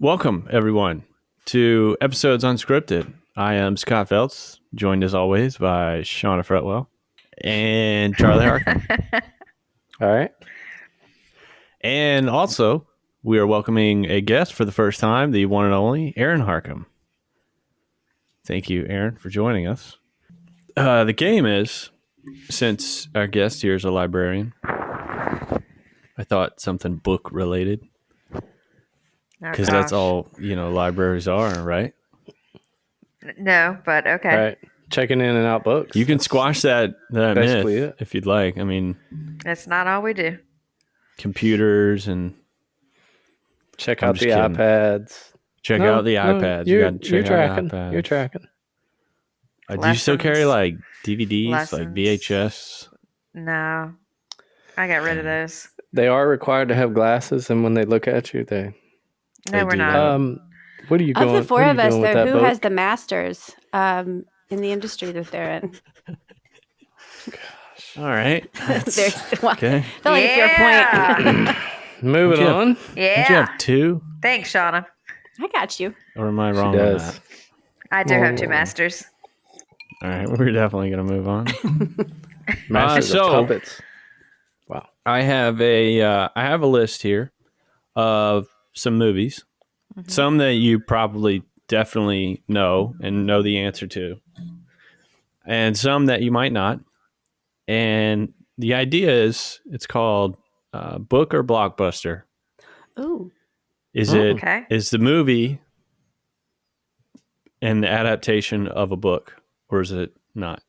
Welcome, everyone, to Episodes Unscripted. I am Scott Feltz, joined as always by Shauna Fretwell and Charlie Harcum. All right. And also, we are welcoming a guest for the first time, the one and only Erin Harcum. Thank you, Erin, for joining us. The game is, since our guest here is a librarian, I thought something book related. Because that's all, libraries are, right? No, but okay. Right. Checking in and out books. You can squash that myth if you'd like. I mean, that's not all we do. Computers and check out the iPads. Check out the iPads. You're tracking. You're tracking. Do you still carry like DVDs, lessons. like VHS? No, I got rid of those. They are required to have glasses, and when they look at you, No, we're not. What are you going? Of the four of us, though, who book? has the masters in the industry that they're in? Gosh. All right. There's one. Okay. Felt like a fair point. Moving on. Yeah. Don't you have two? Thanks, Shauna. I got you. Or am I wrong She on does. that? I do have two masters. All right. We're definitely going to move on. Masters of puppets. Wow. I have a list here of some movies. Mm-hmm. Some that you probably definitely know and know the answer to. And some that you might not. And the idea is it's called Book or Blockbuster. Ooh. Is the movie an adaptation of a book or is it not?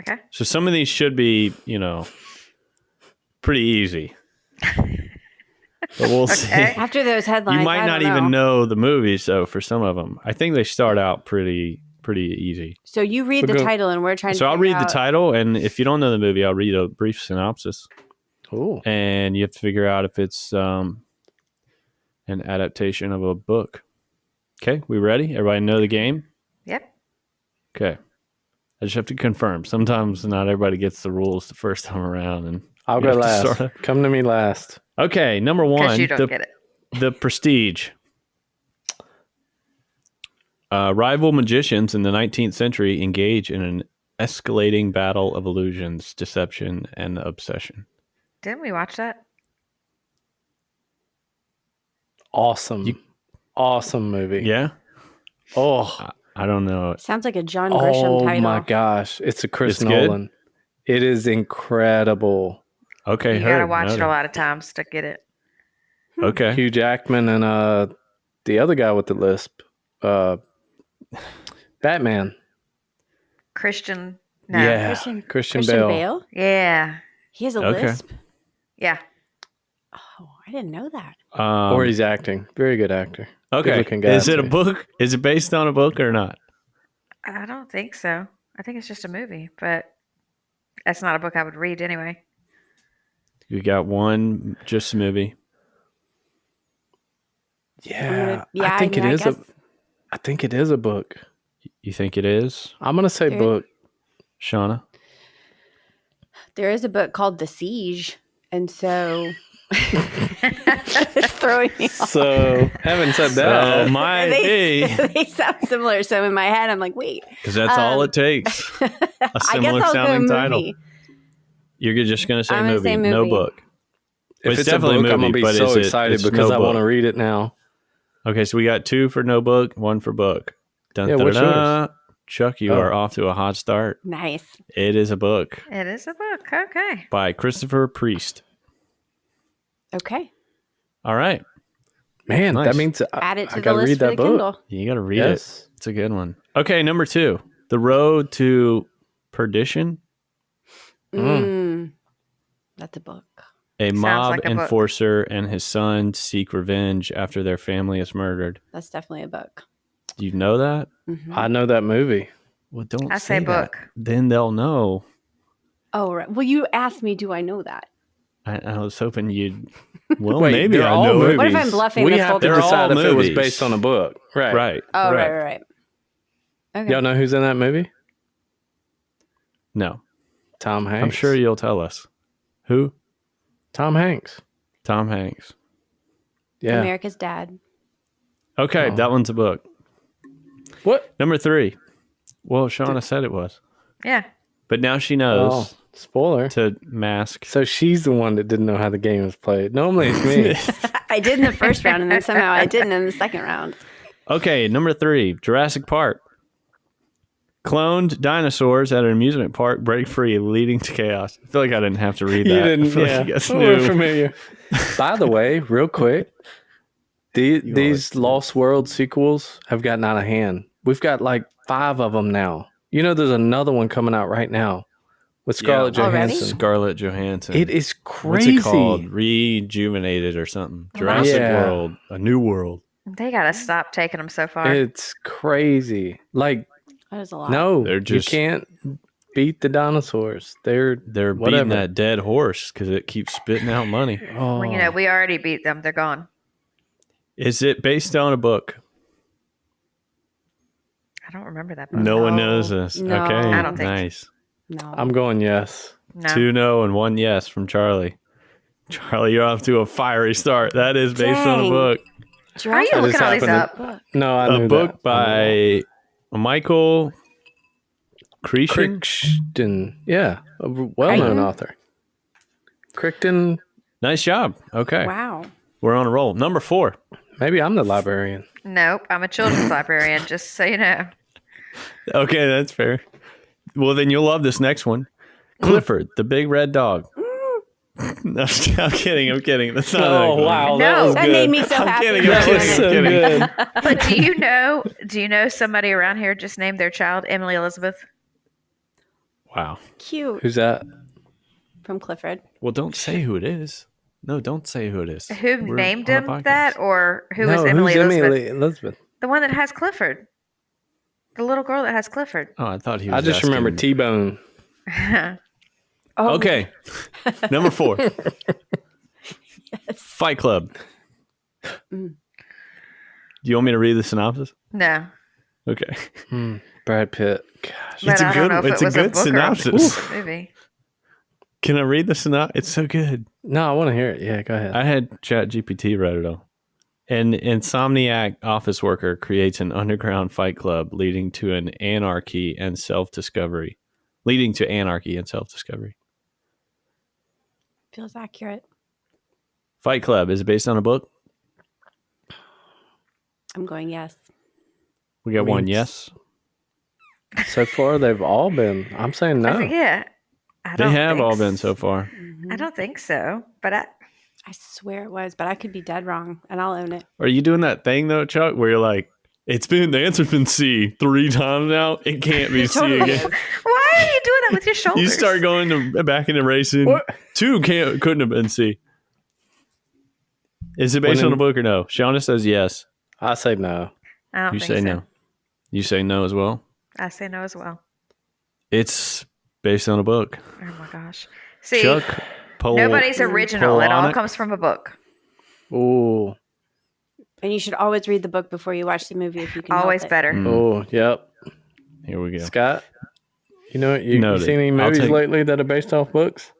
Okay. So some of these should be, pretty easy. But we'll see. After those headlines, you might not even know the movies, though, for some of them. I think they start out pretty easy. So you read the title, and we're trying to. So I'll read the title, and if you don't know the movie, I'll read a brief synopsis. Cool. And you have to figure out if it's an adaptation of a book. Okay, we ready? Everybody know the game? Yep. Okay. I just have to confirm. Sometimes not everybody gets the rules the first time around, and I'll go last. Come to me last. Okay, number one. Because you don't get it. The Prestige. Rival magicians in the 19th century engage in an escalating battle of illusions, deception, and obsession. Didn't we watch that? Awesome. Awesome movie. Yeah? Oh. I don't know. Sounds like a John Grisham title. Oh my gosh. It's a Chris Nolan. Good? It is incredible. Okay, you gotta watch it a lot of times to get it. Okay. Hugh Jackman and the other guy with the lisp, Batman. Christian. No. Yeah, Christian Bale. Yeah, he has a lisp. Yeah. Oh, I didn't know that. Or he's acting. Very good actor. Okay. Is it a book? Is it based on a book or not? I don't think so. I think it's just a movie, but that's not a book I would read anyway. You got one, just a movie. Yeah, I think it is I think it is a book. You think it is? I'm gonna say book. Shauna? There is a book called The Siege, and so it's throwing me off. So, having said that, they sound similar. So in my head, I'm like, wait, because that's all it takes. A similar sounding title. You're just gonna say movie, no book. If it's definitely a book, I'm gonna be so excited because I want to read it now. Okay, so we got two for no book, one for book. What's yours? Chuck, you are off to a hot start. Nice. It is a book. It is a book. Okay. By Christopher Priest. Okay. All right. Man, that means add it to I the list read for that the book. Kindle. You got to read it. It's a good one. Okay, number 2. The Road to Perdition. That's a book. A mob enforcer and his son seek revenge after their family is murdered. That's definitely a book. Do you know that? Mm-hmm. I know that movie. Well, don't I say book. Then they'll know. Oh, right. Well, you asked me, do I know that? I was hoping you'd. Well, Wait, maybe I all know movies. it. What if I'm bluffing? We have to decide if it was movies. based on a book. Right. Right. Oh, right. Okay. Y'all know who's in that movie? No. Tom Hanks. I'm sure you'll tell us. Who? Tom Hanks. Tom Hanks. Yeah. America's Dad. Okay, Oh. that one's a book. What? Number 3. Well, Shauna said it was. Yeah. But now she knows Oh, spoiler. to mask. So she's the one that didn't know how the game was played. Normally it's me. I did in the first round, and then somehow I didn't in the second round. Okay, number 3, Jurassic Park. Cloned dinosaurs at an amusement park break free, leading to chaos. I feel like I didn't have to read that. You I didn't, feel yeah. like you guys We're knew. familiar. By the way, real quick, these Lost World sequels have gotten out of hand. We've got like 5 of them now. You know, there's another one coming out right now with Scarlett Already? Johansson. Scarlett Johansson. It is What's crazy. it called? Rejuvenated or something. Jurassic Yeah. World. A New World. They got to stop taking them so far. It's crazy. Like, That is a lot. no, They're just- you can't beat the dinosaurs. They're They're whatever. beating that dead horse because it keeps spitting out money. Oh. Well, you know, we already beat them. They're gone. Is it based on a book? I don't remember that book. No one No. knows this. No. Okay, I don't think so. nice. No. I'm going yes. No. 2 no and 1 yes from Charlie. Charlie, you're off to a fiery start. That is based on a Dang. book. How are you That looking is all these happening. up? No, I A knew book that. by Michael Crichton. Crichton. Yeah, a well-known Crichton? author. Crichton. Nice job. Okay. Wow. We're on a roll. Number 4. Maybe I'm the librarian. Nope. I'm a children's librarian, just so you know. Okay, that's fair. Well, then you'll love this next one. Clifford, the big red dog. No, I'm kidding. That's not Oh, wow. That No. was That good. made me so I'm happy. kidding, That I'm was kidding, so I'm kidding. good. But do you know somebody around here just named their child Emily Elizabeth? Wow. Cute. Who's that? From Clifford. Well, don't say who it is. No, don't say who it is. Who We're named on a him podcast. that, or who No, is Emily who's Elizabeth? Emily Elizabeth? The one that has Clifford. The little girl that has Clifford. Oh, I thought he was I just remember asking- T-Bone. Oh, Okay. Number 4. Fight Club. Mm. Do you want me to read the synopsis? No. Okay. Brad Pitt. Gosh. But It's a I good- don't know if it's it a was good book synopsis. or a movie. Can I read the synopsis? It's so good. No, I want to hear it. Yeah, go ahead. I had ChatGPT write it all. An insomniac office worker creates an underground fight club leading to anarchy and self-discovery. feels accurate. Fight Club is it based on a book? I'm going yes. We got one Means- yes. So far, they've all been. I'm saying no. Yeah. They have all been so far. I don't think so, but I swear it was, but I could be dead wrong, and I'll own it. Are you doing that thing though, Chuck, where you're like, the answer's been C 3 times now. It can't be C Totally again. is. why are you doing that with your shoulders? You start going back into racing. What? 2 couldn't have been C. Is it based When on a in- book or no? Shauna says yes. I say no. I don't You think say so. no. You say no as well. I say no as well. It's based on a book. Oh my gosh. See, Chuck nobody's original. It all Palahniuk? comes from a book. Ooh. And you should always read the book before you watch the movie if you can. help Always it. better. Mm, Oh, yep. here we go. Scott, you know, you Noted. seen any I'll movies take- lately that are based off books?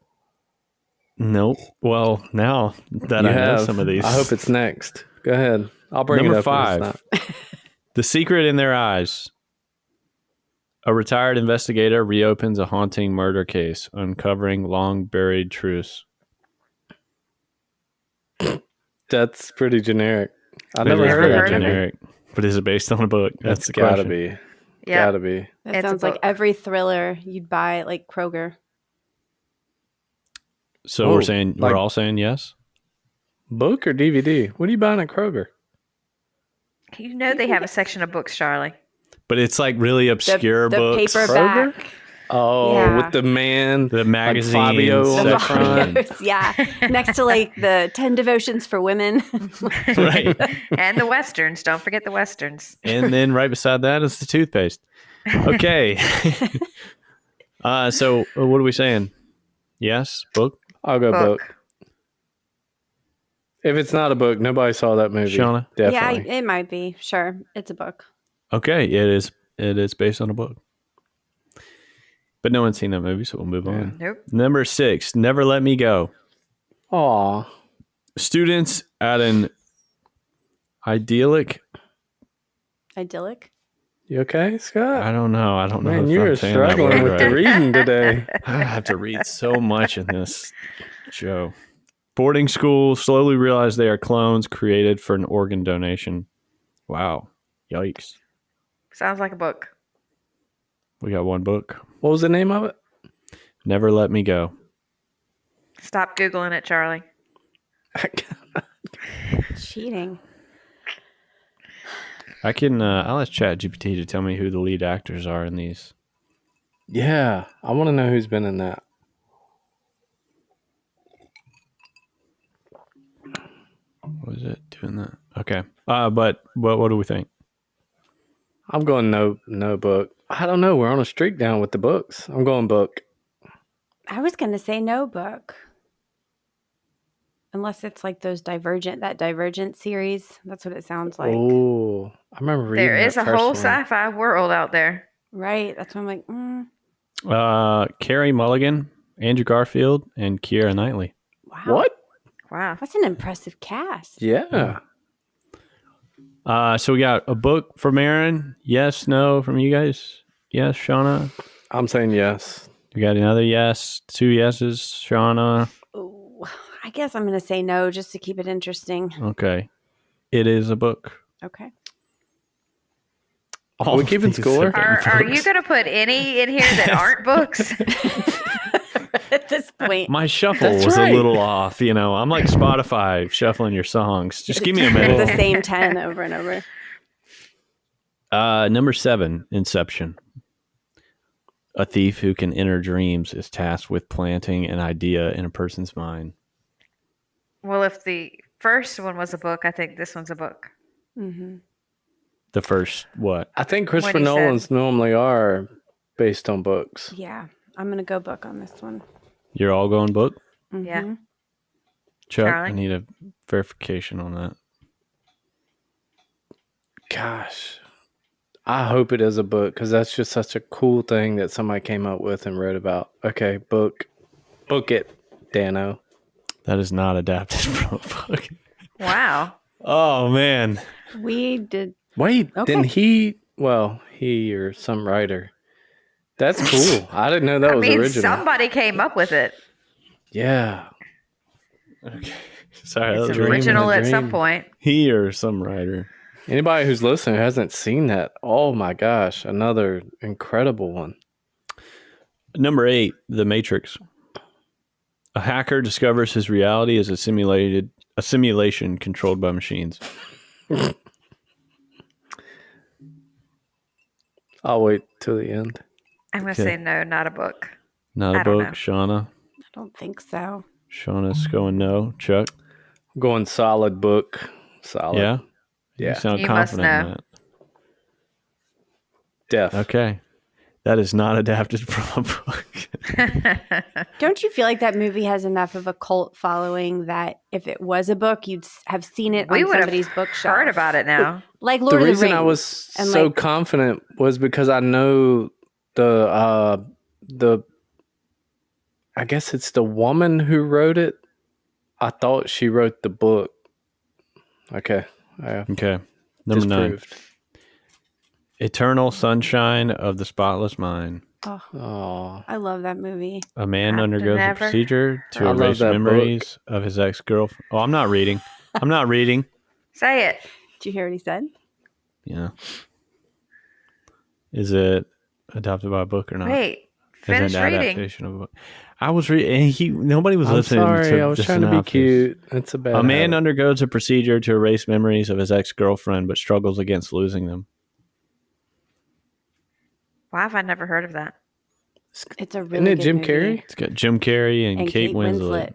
Nope. Well, now that You I know have. some of these. I hope it's next. Go ahead. I'll bring Number it up. if 5. it's not. The Secret in Their Eyes. A retired investigator reopens a haunting murder case, uncovering long buried truths. That's pretty generic. I It never is heard very of heard it. of it. generic. But is it based on a book? That's That's the gotta question. be. Yeah. Gotta be. That It's a sounds like book. every thriller you'd buy at like Kroger. So Oh, we're saying like- we're all saying yes. Book or DVD? What are you buying at Kroger? You know they have a section of books, Charlie. But it's like really obscure the books. paperback. Oh, Yeah. with the man. The magazine Fabio on the section. front. Yeah. Next to like the 10 devotions for women. Right. And the westerns. Don't forget the westerns. And then right beside that is the toothpaste. Okay. So what are we saying? Yes, book. I'll go book. Book. If it's not a book, nobody saw that movie. Shauna? Definitely. Yeah, it might be. Sure. It's a book. Okay, it is. It is based on a book. But no one's seen that movie, so we'll move on. Nope. Number 6, Never Let Me Go. Aw. Students at an idyllic Idyllic. You okay, Scott? I don't know. I don't know Man, if you're I'm saying that struggling word with the right. reading today. I have to read so much in this show. Boarding school slowly realize they are clones created for an organ donation. Wow. Yikes. Sounds like a book. We got one book. What was the name of it? Never Let Me Go. Stop Googling it, Charlie. Cheating. I'll ask ChatGPT to tell me who the lead actors are in these. Yeah, I want to know who's been in that. What is it doing that? Okay. But what do we think? I'm going no book. I don't know. We're on a streak down with the books. I'm going book. I was going to say no book. Unless it's like that Divergent series. That's what it sounds like. Oh, I remember reading There is that a first whole one. sci-fi world out there. Right. That's why I'm like, Carey Mulligan, Andrew Garfield, and Keira Knightley. wow. What? Wow. That's an impressive cast. Yeah. So we got a book from Erin. Yes, no from you guys. Yes, Shauna. I'm saying yes. We got another yes. 2 yeses, Shauna. Ooh, I guess I'm going to say no just to keep it interesting. Okay. It is a book. Okay. Are we keeping score? Are you going to put any in here that aren't books? At this point. My shuffle That's was right. a little off. I'm like Spotify shuffling your songs. Just give me a the minute. same 10 over and over. Number 7, Inception. A thief who can enter dreams is tasked with planting an idea in a person's mind. Well, if the first one was a book, I think this one's a book. Mm-hmm. The first what? I think Christopher When he said- Nolan's normally are based on books. Yeah. I'm going to go book on this one. You're all going book? Mhm. Yeah. Chuck, Charlie? I need a verification on that. Gosh. I hope it is a book because that's just such a cool thing that somebody came up with and wrote about. Okay, book. Book it, Dano. That is not adapted from a book. Wow. Oh, man. We did. Wait, Okay. didn't he or some writer. That's cool. I didn't know that I was mean, original. somebody came up with it. Yeah. Okay. Sorry, that It's was dream original in a at some dream. point. he or some writer. Anybody who's listening who hasn't seen that, oh my gosh, another incredible one. Number 8, The Matrix. A hacker discovers his reality is a simulation controlled by machines. I'll wait till the end. I'm going to Okay. say no, not a book. Not I a don't book, know. Shauna. I don't think so. Shauna's going no. Chuck? I'm going solid book. Solid. Yeah? Yeah. You sound You must confident in know. Def. that. Okay. That is not adapted from a book. Don't you feel like that movie has enough of a cult following that if it was a book, you'd have seen it We on would somebody's have bookshelf? heard about it now. Like The Lord of the reason Rings. I was and so like- confident was because I know the I guess it's the woman who wrote it. I thought she wrote the book. Okay. Okay. Number 9. Disproved. Eternal Sunshine of the Spotless Mind. Oh. I love that movie. A man I've undergoes a never procedure to I love erase that memories of his ex-girlfriend. Oh, I'm not reading. I'm not reading. Say it. Did you hear what he said? Yeah. Is it adapted by a book or not? Wait. Is Finish it an reading. adaptation of a book? I was reading, and nobody was I'm listening sorry. to I was the trying to be synopsis. cute. It's a bad A man habit. undergoes a procedure to erase memories of his ex-girlfriend, but struggles against losing them. Why have I never heard of that? It's a really Isn't it good Jim movie. Carrey? It's got Jim Carrey and And Kate Kate Winslet. Winslet.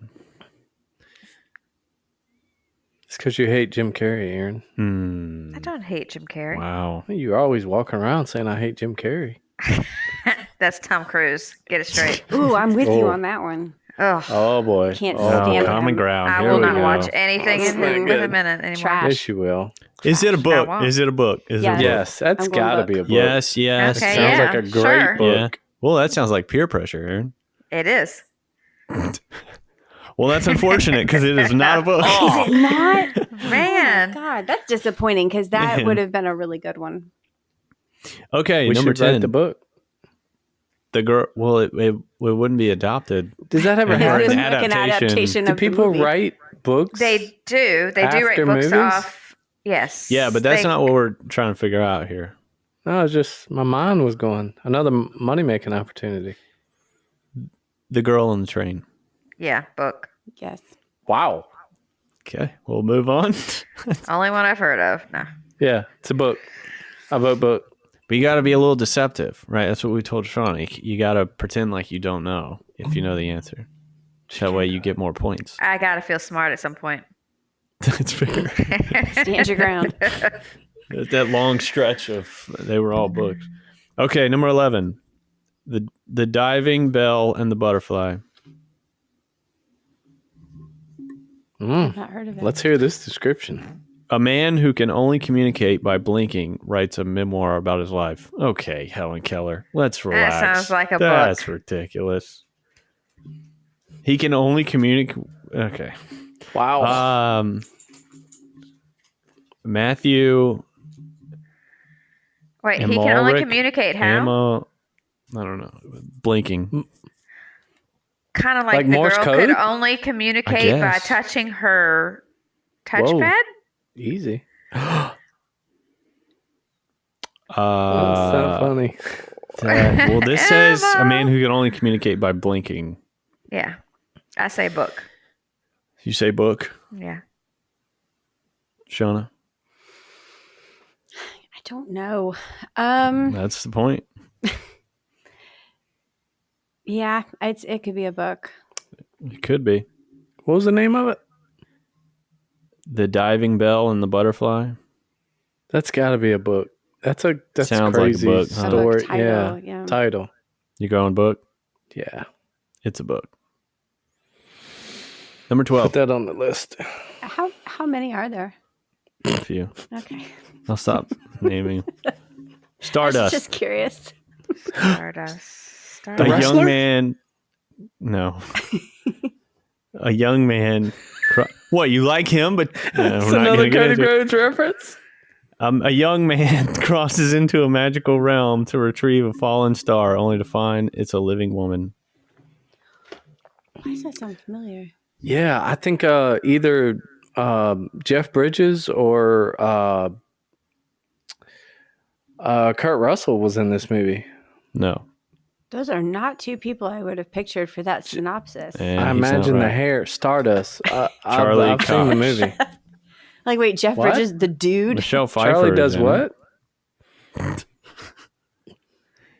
It's because you hate Jim Carrey, Aaron. I don't hate Jim Carrey. Wow. You're always walking around saying I hate Jim Carrey. That's Tom Cruise. Get it straight. Ooh, I'm with you Oh. on that one. Ugh. Oh boy. Can't oh, stand boy. it. Common ground. I Here will we not go. watch anything That's in not with good. a minute anymore. Trash. Yes, you will. Is it a I book? won't. Is it a book? Is Yes. it a book? Yes, that's I'm going got to book. be a book. Yes, yes. Okay, Sounds yeah, like a great sure. book. Yeah. Well, that sounds like peer pressure, Aaron. It is. Well, that's unfortunate because it is not a book. Is it not? Man. Oh my God, that's disappointing because that Man. would have been a really good one. Okay, We number should write 10. the book. The girl. Well, it wouldn't be adopted. Does that ever It Is has this an happen? like an adaptation Do of the people movie? write books? They do. They do write After books movies? off. Yes. Yeah, but that's not what we're trying to figure out here. No, it's just my mind was going. Another money making opportunity. The girl on the train. Yeah, book. Yes. Wow. Okay, we'll move on. Only one I've heard of. No. Yeah, it's a book. I vote book. But you got to be a little deceptive, right? That's what we told Sean. You got to pretend like you don't know if you know the answer. That way you get more points. I gotta feel smart at some point. That's fair. Stand your ground. That long stretch of they were all books. Okay, number 11. The diving bell and the butterfly. I've not heard of it. Let's hear this description. A man who can only communicate by blinking writes a memoir about his life. Okay, Helen Keller. Let's relax. sounds like a book. That's ridiculous. He can only communicate. Okay. Wow. Matthew. Wait, he can only Amalric, communicate how? I don't know. Blinking. Kind of like Like the Morse girl code? could only communicate by guess. touching her Whoa. touchpad. Easy. Uh, That's so funny. well, this says a man who can only communicate by blinking. Yeah, I say book. You say book, Yeah, Shauna? I don't know. That's the point. Yeah, it could be a book. It could be. What was the name of it? The diving bell and the butterfly. That's got to be a book. That's Sounds like a crazy book, huh? A book story. title, yeah. yeah. Title. You going book? Yeah. It's a book. Number Put 12. that on the list. How many are there? A few. Okay. I'll stop naming. I was Stardust. just curious. Stardust. A wrestler? young man. No. A young man. What, you like him, but no, It's we're not another gonna get Cody into it. Rhodes reference. A young man crosses into a magical realm to retrieve a fallen star, only to find it's a living woman. Why does that sound familiar? Yeah, I think either Jeff Bridges or Kurt Russell was in this movie. No. Those are not two people I would have pictured for that synopsis. And I he's not imagine the right. hair, Stardust. Charlie I've seen the Cox. movie. Like, wait, Jeff What? Bridges, the dude? Michelle Pfeiffer. Charlie is does in what? it.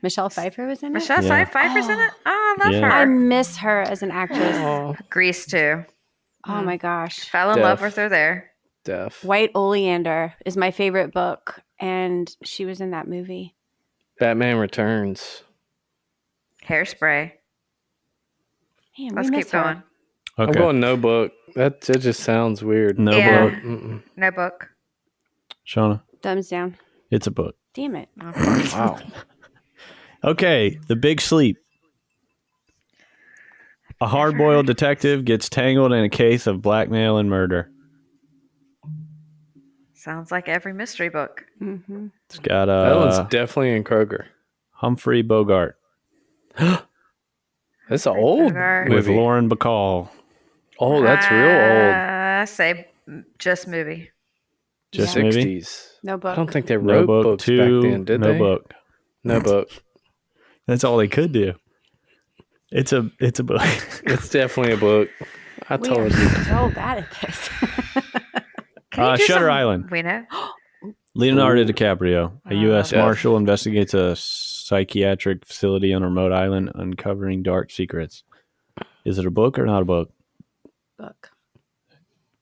Michelle Pfeiffer was in it? Michelle Yeah. Pfeiffer's in it. Oh, I love Yeah. I her. miss her as an actress. Oh, Grease too. Oh my gosh. Fell in love Def. with her there. deaf. White Oleander is my favorite book, and she was in that movie. Batman Returns. Hairspray. Man, Let's we keep miss her. going. I'm Okay. going no book. That just sounds weird. No Yeah. book. Mm-mm. No book. Shauna, Thumbs down. it's a book. Damn it. Wow. Okay. The Big Sleep. A hard-boiled detective gets tangled in a case of blackmail and murder. Sounds like every mystery book. Mm-hmm. It's got That one's definitely in Kroger. Humphrey Bogart That's an old Bogart. with movie. Lauren Bacall. Oh, that's real old. I say just movie. Just Yeah. movie. 60s. No book. I don't think they No wrote book. books Two. back then, did no they? book. No book. That's all they could do. It's a book. It's definitely a book. I We are told you. so bad at this. Can you do Shutter something Island. We know. Leonardo DiCaprio, a U.S. Jeff. Marshal, investigates a psychiatric facility on a remote island, uncovering dark secrets. Is it a book or not a book? Book.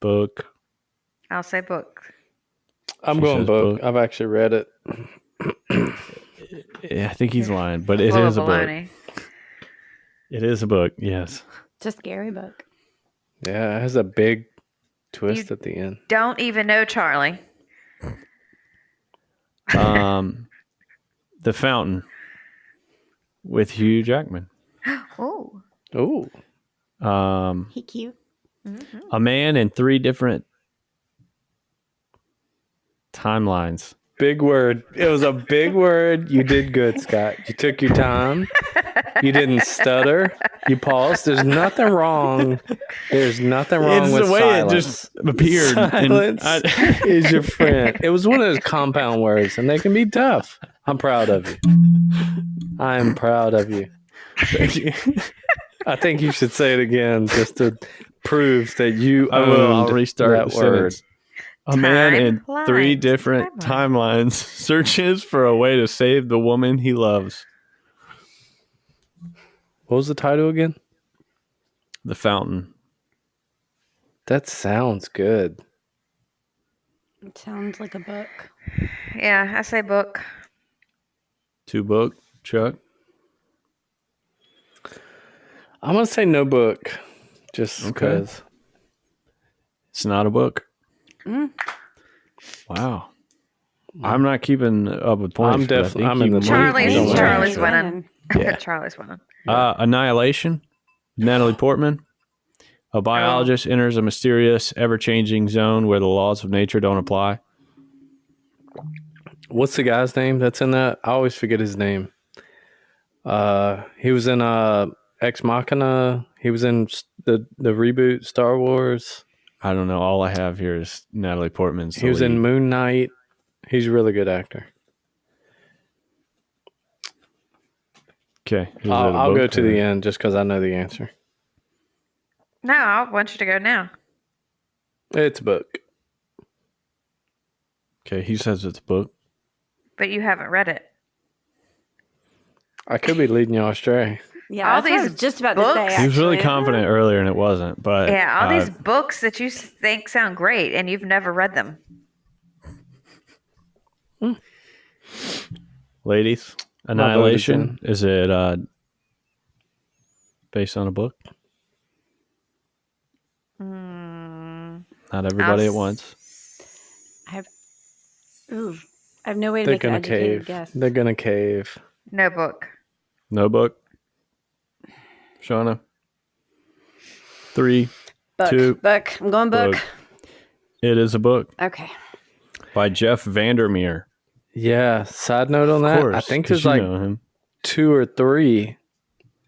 Book. I'll say book. I'm She going says book. book. I've actually read it. Yeah, I think he's lying, but it Full is a of book. baloney. It is a book. Yes. It's a scary book. Yeah, it has a big twist You- at the end. Don't even know Charlie. The Fountain with Hugh Jackman. Oh, Oh, Um, He cute. Mhm. A man in 3 different timelines. Big word. It was a big word. You did good, Scott. You took your time. You didn't stutter. You paused. There's nothing wrong. There's nothing wrong It's with the way silence. it just appeared. Silence is your friend. It was one of those compound words, and they can be tough. I'm proud of you. I'm proud of you. Thank you. I think you should say it again just to prove that you I will. I'll owned restart that the word. sentence. A man in 3 Timelines. different Timeline. timelines searches for a way to save the woman he loves. What was the title again? The Fountain. That sounds good. It sounds like a book. Yeah, I say book. 2 book, Chuck. I'm going to say no book just Okay. because. It's not a book. Mm. Wow. I'm not keeping up with points. I'm but I definitely- think I'm in you the might lead. be Charlie's winning. Charlie's winning. winning. Yeah. Charlie's winning. Annihilation. Natalie Portman. A biologist enters a mysterious, ever-changing zone where the laws of nature don't apply. What's the guy's name that's in that? I always forget his name. He was in Ex Machina. He was in the reboot Star Wars. I don't know. All I have here is Natalie Portman's the He was in lead. Moon Knight. He's a really good actor. Okay. Is it a I'll book go to or- the end just because I know the answer. No, I want you to go now. It's a book. Okay, he says it's a book. But you haven't read it. I could be leading you astray. Yeah, All that's what I these was just about to books- say. He was really actually. confident earlier, and it wasn't. But Yeah, all these books that you think sound great and you've never read them. ladies, My vote is Annihilation. Is it based on a book? Not everybody at once. Ooh, I have no way to They're make an gonna educated cave. guess. They're gonna cave. No book. No book. Shauna. 3, Book. 2. Book. I'm going book. It is a book Okay. by Jeff Vandermeer. Yeah. Side note on Of that, course, I think 'cause there's you like know him. 2 or 3,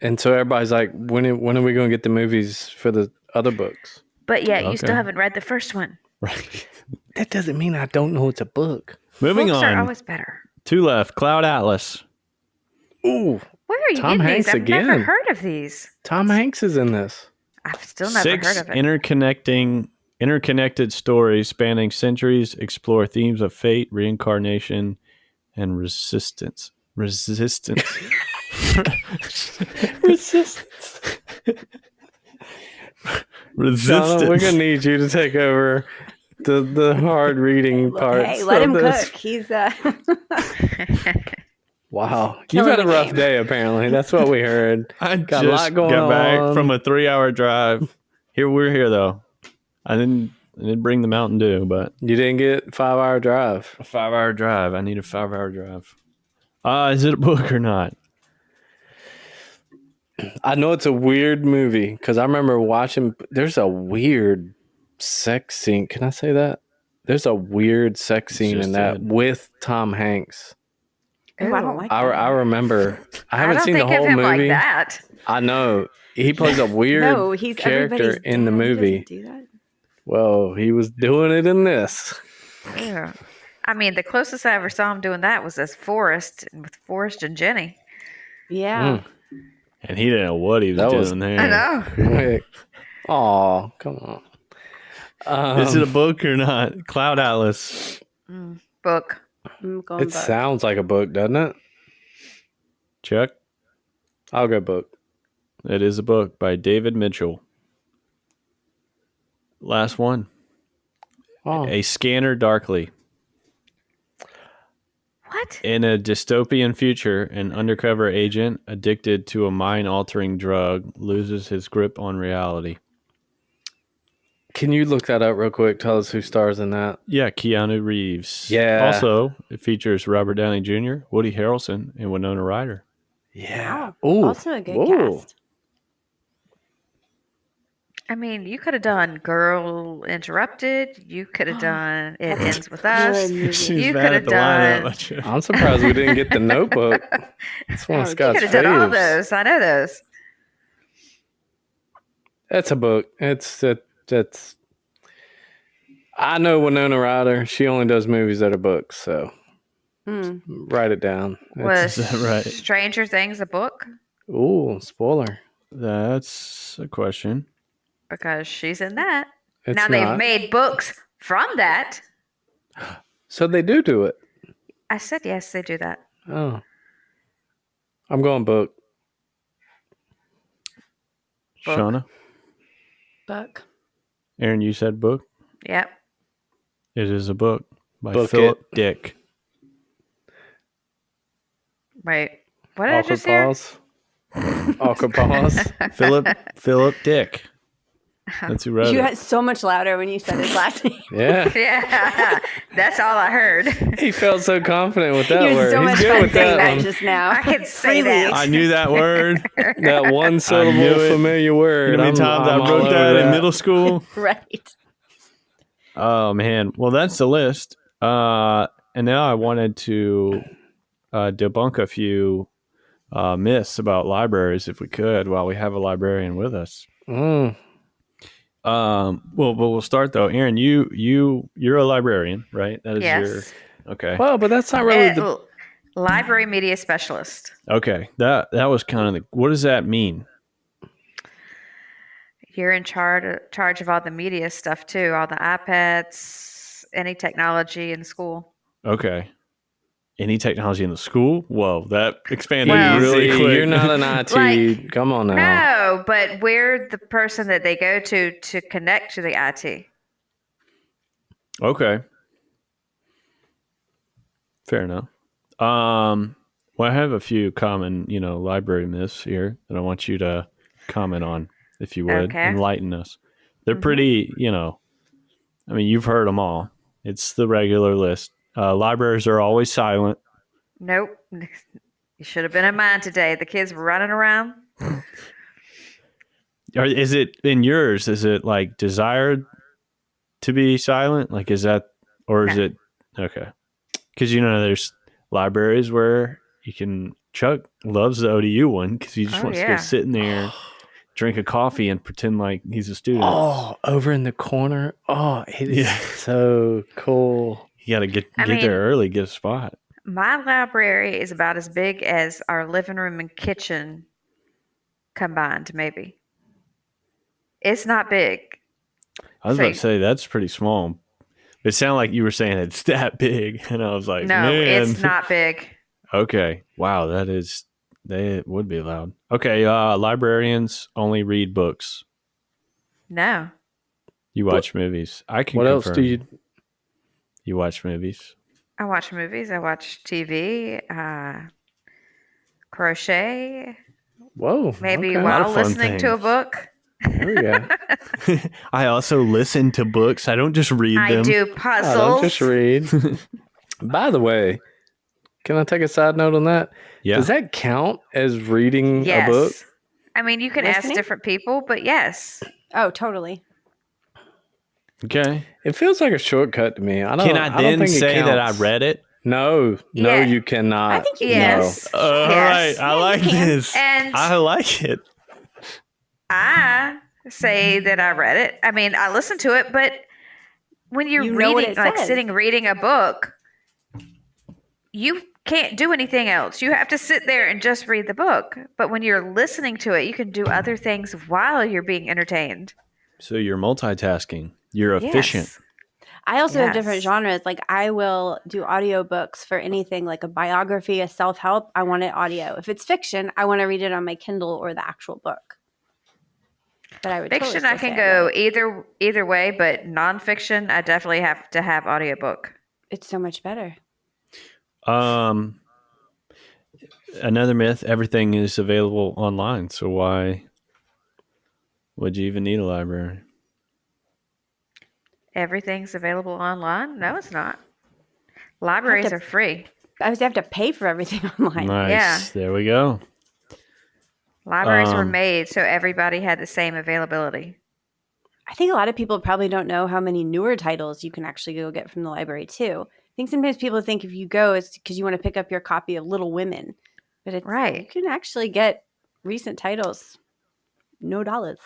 and so everybody's like, when are we gonna get the movies for the other books? But yet you Okay. still haven't read the first one. Right. That doesn't mean I don't know it's a book. Moving Books are on. always better. 2 left. Cloud Atlas. Ooh, Where are you Tom getting Hanks these? I've never again. heard of these. Tom Hanks is in this. I've still never 6 heard of it. interconnected stories spanning centuries explore themes of fate, reincarnation, and resistance. Resistance. Resistance. Resistance. Donna, we're gonna need you to take over the hard reading parts. Hey, let of him this. cook. He's Wow, you've Killing had a the rough game. day. Apparently, that's what we heard. I Got a lot just going got back on. from a 3-hour drive. We're here though. I didn't bring the Mountain Dew, but You didn't get a 5-hour drive. a 5-hour drive. I need a 5-hour drive. Is it a book or not? I know it's a weird movie because I remember watching. There's a weird sex scene. Can I say that? There's a weird sex scene just in that did. with Tom Hanks. Ooh, I don't like I, that. I remember. I I haven't don't seen the think of whole him movie. like that. I know he plays a weird No, he's character everybody's in the dad. He movie. doesn't do that. Well, he was doing it in this. Yeah. I mean, the closest I ever saw him doing that was as Forrest with Forrest and Jenny. Yeah. And he didn't know what he was That doing was- there. I know. Quick. Oh, come on. Is it a book or not? Cloud Atlas. Book. I'm going It book. sounds like a book, doesn't it? Chuck. I'll go book. It is a book by David Mitchell. Last one. Oh, A Scanner Darkly. What? In a dystopian future, an undercover agent addicted to a mind-altering drug loses his grip on reality. can you look that up real quick? Tell us who stars in that. Yeah, Keanu Reeves. Yeah. Also, it features Robert Downey Jr., Woody Harrelson, and Winona Ryder. Yeah. Wow. Ooh. Also a good Whoa. cast. I mean, you could have done Girl Interrupted. You could have done It Ends With Us. She's You bad could at have the lineup. done. I'm surprised we didn't get The Notebook. It's one of Oh, Scott's You could have done all faves. those. I know those. That's a book. That's. I know Winona Ryder. She only does movies that are books, so write it down. Was Is that right? Stranger Things a book? Ooh, spoiler. That's a question. Because she's in that. It's now not. they've made books from that. So they do it. I said yes, they do that. Oh. I'm going book. Book. Shauna? Book. Aaron, you said book? Yep. It is a book by Book Philip it. Dick. Wait. What did I Awkward just hear? pause. Awkward pause. Philip Dick. That's who wrote You it. got so much louder when you said his last name. Yeah. Yeah. That's all I heard. He felt so confident with that You had word. so He's much good fun with saying that that one. just now. I can say Freely. that. I knew that word. That one knew syllable it. familiar word. You know how many times I I'm all wrote over that in middle school? Right. Oh, man. Well, that's the list. And now I wanted to debunk a few myths about libraries, if we could, while we have a librarian with us. Mm. Well, but we'll start though. Aaron, you're a librarian, right? That is Yes. your okay. Well, but that's not really the. Library media specialist. Okay, that was kind of the. What does that mean? You're in charge of all the media stuff too, all the iPads, any technology in school. Okay, any technology in the school? Whoa, that expanded Well, really Easy. quick. You're not an IT. Like, Come on now. No, but we're the person that they go to connect to the IT. Okay, fair enough. Well, I have a few common, library myths here that I want you to comment on, if you would, Okay. enlighten us. They're pretty, I mean, you've heard them all. It's the regular list. Libraries are always silent. Nope. You should have been in mine today. The kids were running around. Or is it in yours? Is it like desired to be silent? Like, is that, or is No. it okay? Because there's libraries where you can. Chuck loves the ODU one because he just wants to go sit in there, drink a coffee, and pretend like he's a student. Oh, over in the corner. Oh, it is so cool. You got to get there early, get a spot. My library is about as big as our living room and kitchen combined, maybe. It's not big. I was about to say that's pretty small. It sounded like you were saying it's that big, and I was like, No, man. it's not big. Okay, wow, they would be loud. Okay, librarians only read books. No. You watch movies. I can. What else confirm. do you? You watch movies? I watch movies. I watch TV. Crochet. Whoa. Maybe okay. while of fun listening to a things. book. There we go. I also listen to books. I don't just read I them. do I puzzles. don't just read. By the way, can I take a side note on that? Yeah. Does that count as reading Yes. a book? I mean, you can ask Listening? different people, but yes. Oh, totally. Okay. It feels like a shortcut to me. Can I don't then think it say that I counts. read it? No, Yeah. you cannot. I think you Yes. can. All right. Yes. I like you can. this. And I like it. I say that I read it. I mean, I listened to it, but when you're You know what reading, it like says. sitting reading a book, you can't do anything else. You have to sit there and just read the book. But when you're listening to it, you can do other things while you're being entertained. So you're multitasking. You're efficient. Yes. I also have different Yes. genres. Like I will do audiobooks for anything like a biography, a self-help. I want it audio. If it's fiction, I want to read it on my Kindle or the actual book. But I would Fiction, totally I still can say I read go it. either way, but nonfiction, I definitely have to have audiobook. It's so much better. Another myth: everything is available online. So why would you even need a library? Everything's available online? No, it's not. Libraries are free. I have to pay for everything online. Nice. Yeah. There we go. Libraries were Um, made so everybody had the same availability. I think a lot of people probably don't know how many newer titles you can actually go get from the library too. I think sometimes people think if you go, it's because you want to pick up your copy of Little Women, but it's Right. You can actually get recent titles, no dollars.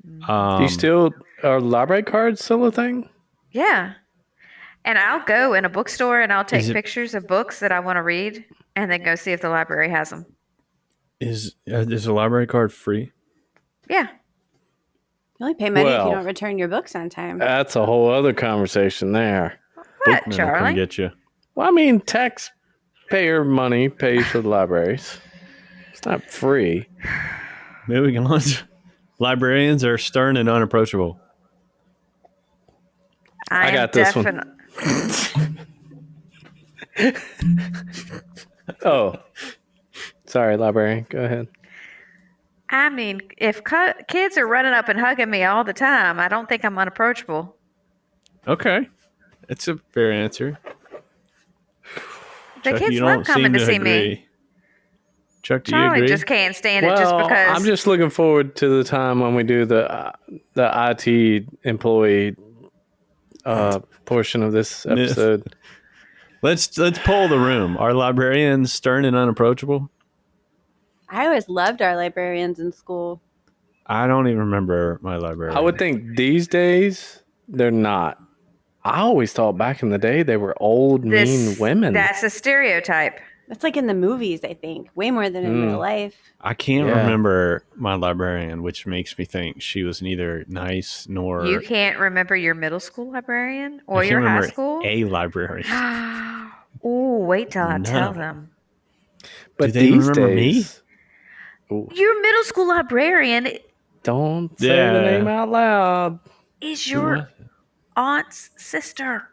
Do you still are library cards still a thing? Yeah. And I'll go in a bookstore and I'll Is take it- pictures of books that I want to read and then go see if the library has them. Is a library card free? Yeah. You only pay money if you Well, don't return your books on time. That's a whole other conversation there. What, Bookman will come Charlie? get you. Well, I mean, taxpayer money pays for the libraries. It's not free. Maybe we can launch. Librarians are stern and unapproachable. I got this one. Oh, sorry, librarian. Go ahead. I mean, if kids are running up and hugging me all the time, I don't think I'm unapproachable. Okay, that's a fair answer. The Chuck, kids you love don't coming seem to to see agree. me. Chuck, do you Charlie agree? just can't stand it Well, just because. I'm just looking forward to the time when we do the IT employee portion of this episode. Let's poll the room. Are librarians stern and unapproachable? I always loved our librarians in school. I don't even remember my librarian. I would think these days they're not. I always thought back in the day they were old, mean women. That's a stereotype. That's like in the movies, I think, way more than in real life. I can't Yeah. remember my librarian, which makes me think she was neither nice nor. You can't remember your middle school librarian I or can't your high remember school? a librarian. Oh, wait till I tell No. them. But Do they these remember me? days, Your middle school librarian don't say the name out loud. is your aunt's sister.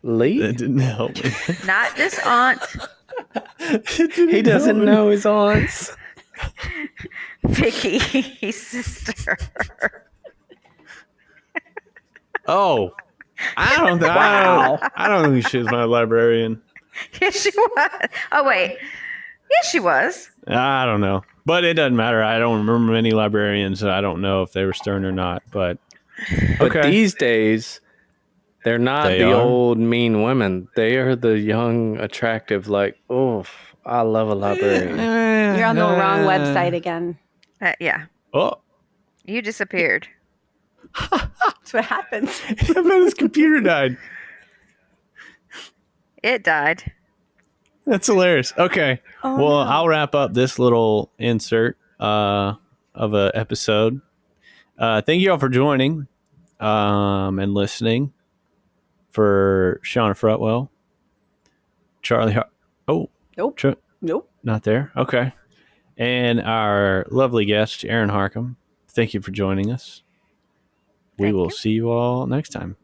Lee? That didn't help me. Not this aunt, He doesn't know his aunts. Vicky's sister. Oh, I don't think she was my librarian. Yes, she was. Oh, wait. Yes, she was. I don't know, but it doesn't matter. I don't remember many librarians. So I don't know if they were stern or not. But But okay. these days, they're not They the are? old, mean women. They are the young, attractive, like, oh, I love a librarian. You're on the wrong website again. Yeah. Oh, You disappeared. That's what happens. I bet his computer died. It died. That's hilarious. Okay. Oh, Well, no. I'll wrap up this little insert of a episode. Thank you all for joining and listening. For Shauna Frutwell, Charlie. Nope. Nope. Not there. Okay. And our lovely guest, Erin Harcum. Thank you for joining us. We Thank will you. see you all next time.